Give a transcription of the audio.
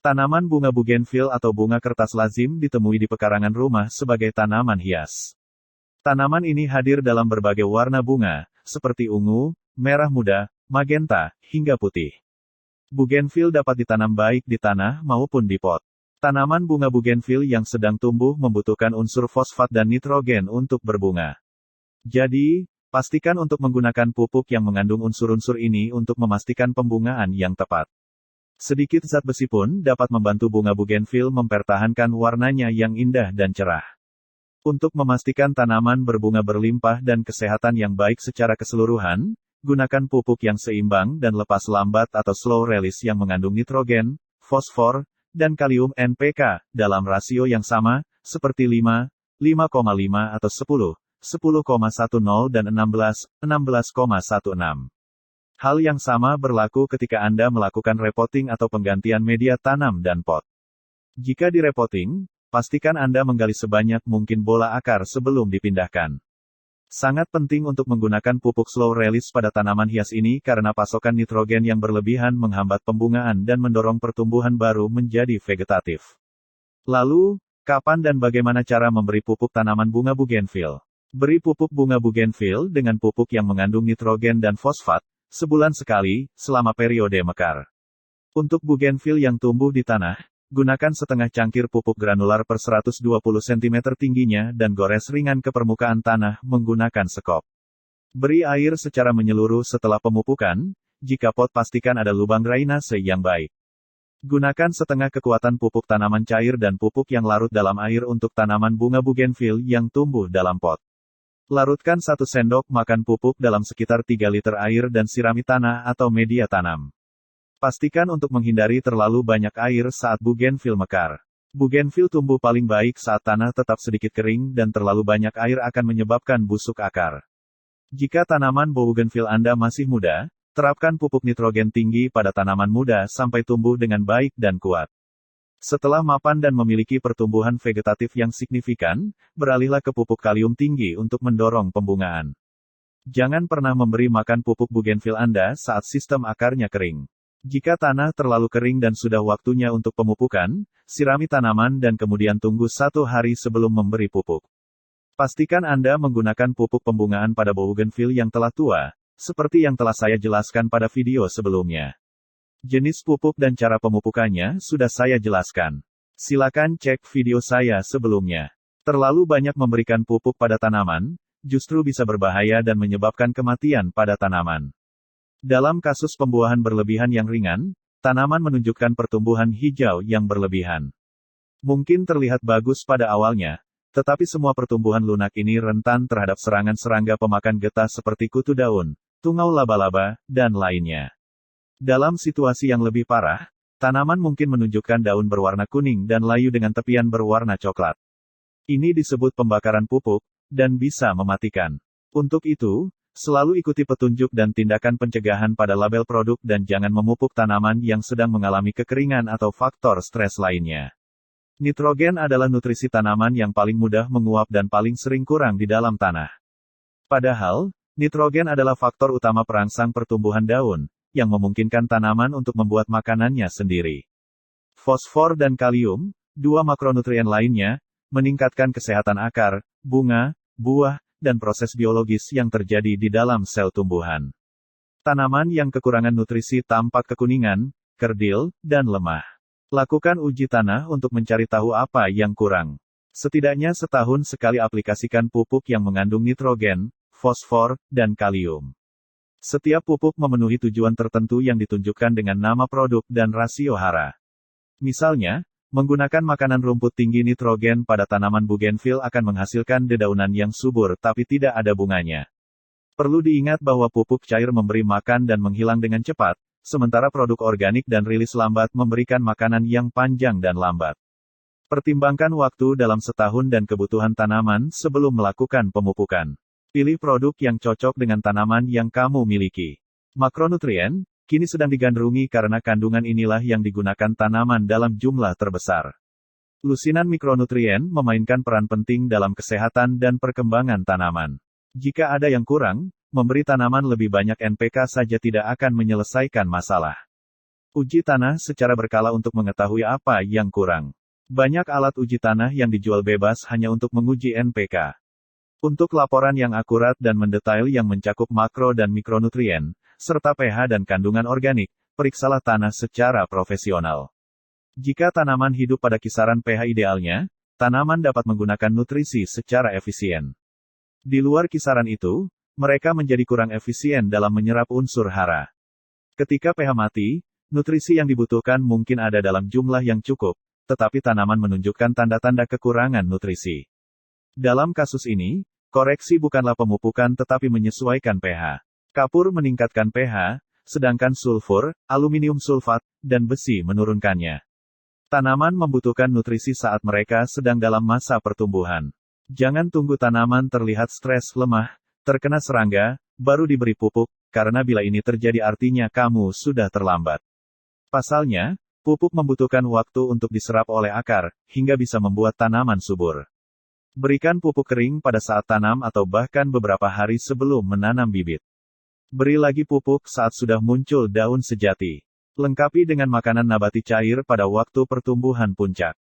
Tanaman bunga bougainville atau bunga kertas lazim ditemui di pekarangan rumah sebagai tanaman hias. Tanaman ini hadir dalam berbagai warna bunga, seperti ungu, merah muda, magenta, hingga putih. Bougainville dapat ditanam baik di tanah maupun di pot. Tanaman bunga bougainville yang sedang tumbuh membutuhkan unsur fosfat dan nitrogen untuk berbunga. Jadi, pastikan untuk menggunakan pupuk yang mengandung unsur-unsur ini untuk memastikan pembungaan yang tepat. Sedikit zat besi pun dapat membantu bunga bougainville mempertahankan warnanya yang indah dan cerah. Untuk memastikan tanaman berbunga berlimpah dan kesehatan yang baik secara keseluruhan, gunakan pupuk yang seimbang dan lepas lambat atau slow release yang mengandung nitrogen, fosfor, dan kalium NPK, dalam rasio yang sama, seperti 5, 5,5 atau 10, 10,10 dan 16, 16,16. Hal yang sama berlaku ketika Anda melakukan repotting atau penggantian media tanam dan pot. Jika di repotting, pastikan Anda menggali sebanyak mungkin bola akar sebelum dipindahkan. Sangat penting untuk menggunakan pupuk slow release pada tanaman hias ini karena pasokan nitrogen yang berlebihan menghambat pembungaan dan mendorong pertumbuhan baru menjadi vegetatif. Lalu, kapan dan bagaimana cara memberi pupuk tanaman bunga bougainville? Beri pupuk bunga bougainville dengan pupuk yang mengandung nitrogen dan fosfat, sebulan sekali, selama periode mekar. Untuk bougainville yang tumbuh di tanah, gunakan setengah cangkir pupuk granular per 120 cm tingginya dan gores ringan ke permukaan tanah menggunakan sekop. Beri air secara menyeluruh setelah pemupukan, jika pot pastikan ada lubang drainase yang baik. Gunakan setengah kekuatan pupuk tanaman cair dan pupuk yang larut dalam air untuk tanaman bunga bougainville yang tumbuh dalam pot. Larutkan 1 sendok makan pupuk dalam sekitar 3 liter air dan sirami tanah atau media tanam. Pastikan untuk menghindari terlalu banyak air saat bougainville mekar. Bougainville tumbuh paling baik saat tanah tetap sedikit kering dan terlalu banyak air akan menyebabkan busuk akar. Jika tanaman bougainville Anda masih muda, terapkan pupuk nitrogen tinggi pada tanaman muda sampai tumbuh dengan baik dan kuat. Setelah mapan dan memiliki pertumbuhan vegetatif yang signifikan, beralihlah ke pupuk kalium tinggi untuk mendorong pembungaan. Jangan pernah memberi makan pupuk bougainville Anda saat sistem akarnya kering. Jika tanah terlalu kering dan sudah waktunya untuk pemupukan, sirami tanaman dan kemudian tunggu 1 hari sebelum memberi pupuk. Pastikan Anda menggunakan pupuk pembungaan pada bougainville yang telah tua, seperti yang telah saya jelaskan pada video sebelumnya. Jenis pupuk dan cara pemupukannya sudah saya jelaskan. Silakan cek video saya sebelumnya. Terlalu banyak memberikan pupuk pada tanaman, justru bisa berbahaya dan menyebabkan kematian pada tanaman. Dalam kasus pembuahan berlebihan yang ringan, tanaman menunjukkan pertumbuhan hijau yang berlebihan. Mungkin terlihat bagus pada awalnya, tetapi semua pertumbuhan lunak ini rentan terhadap serangan serangga pemakan getah seperti kutu daun, tungau laba-laba, dan lainnya. Dalam situasi yang lebih parah, tanaman mungkin menunjukkan daun berwarna kuning dan layu dengan tepian berwarna coklat. Ini disebut pembakaran pupuk, dan bisa mematikan. Untuk itu, selalu ikuti petunjuk dan tindakan pencegahan pada label produk dan jangan memupuk tanaman yang sedang mengalami kekeringan atau faktor stres lainnya. Nitrogen adalah nutrisi tanaman yang paling mudah menguap dan paling sering kurang di dalam tanah. Padahal, nitrogen adalah faktor utama perangsang pertumbuhan daun, yang memungkinkan tanaman untuk membuat makanannya sendiri. Fosfor dan kalium, 2 makronutrien lainnya, meningkatkan kesehatan akar, bunga, buah, dan proses biologis yang terjadi di dalam sel tumbuhan. Tanaman yang kekurangan nutrisi tampak kekuningan, kerdil, dan lemah. Lakukan uji tanah untuk mencari tahu apa yang kurang. Setidaknya setahun sekali aplikasikan pupuk yang mengandung nitrogen, fosfor, dan kalium. Setiap pupuk memenuhi tujuan tertentu yang ditunjukkan dengan nama produk dan rasio hara. Misalnya, menggunakan makanan rumput tinggi nitrogen pada tanaman bougainville akan menghasilkan dedaunan yang subur tapi tidak ada bunganya. Perlu diingat bahwa pupuk cair memberi makan dan menghilang dengan cepat, sementara produk organik dan rilis lambat memberikan makanan yang panjang dan lambat. Pertimbangkan waktu dalam setahun dan kebutuhan tanaman sebelum melakukan pemupukan. Pilih produk yang cocok dengan tanaman yang kamu miliki. Makronutrien, kini sedang digandrungi karena kandungan inilah yang digunakan tanaman dalam jumlah terbesar. Lusinan mikronutrien memainkan peran penting dalam kesehatan dan perkembangan tanaman. Jika ada yang kurang, memberi tanaman lebih banyak NPK saja tidak akan menyelesaikan masalah. Uji tanah secara berkala untuk mengetahui apa yang kurang. Banyak alat uji tanah yang dijual bebas hanya untuk menguji NPK. Untuk laporan yang akurat dan mendetail yang mencakup makro dan mikronutrien, serta pH dan kandungan organik, periksalah tanah secara profesional. Jika tanaman hidup pada kisaran pH idealnya, tanaman dapat menggunakan nutrisi secara efisien. Di luar kisaran itu, mereka menjadi kurang efisien dalam menyerap unsur hara. Ketika pH mati, nutrisi yang dibutuhkan mungkin ada dalam jumlah yang cukup, tetapi tanaman menunjukkan tanda-tanda kekurangan nutrisi. Dalam kasus ini, koreksi bukanlah pemupukan tetapi menyesuaikan pH. Kapur meningkatkan pH, sedangkan sulfur, aluminium sulfat, dan besi menurunkannya. Tanaman membutuhkan nutrisi saat mereka sedang dalam masa pertumbuhan. Jangan tunggu tanaman terlihat stres, lemah, terkena serangga, baru diberi pupuk, karena bila ini terjadi artinya kamu sudah terlambat. Pasalnya, pupuk membutuhkan waktu untuk diserap oleh akar, hingga bisa membuat tanaman subur. Berikan pupuk kering pada saat tanam atau bahkan beberapa hari sebelum menanam bibit. Beri lagi pupuk saat sudah muncul daun sejati. Lengkapi dengan makanan nabati cair pada waktu pertumbuhan puncak.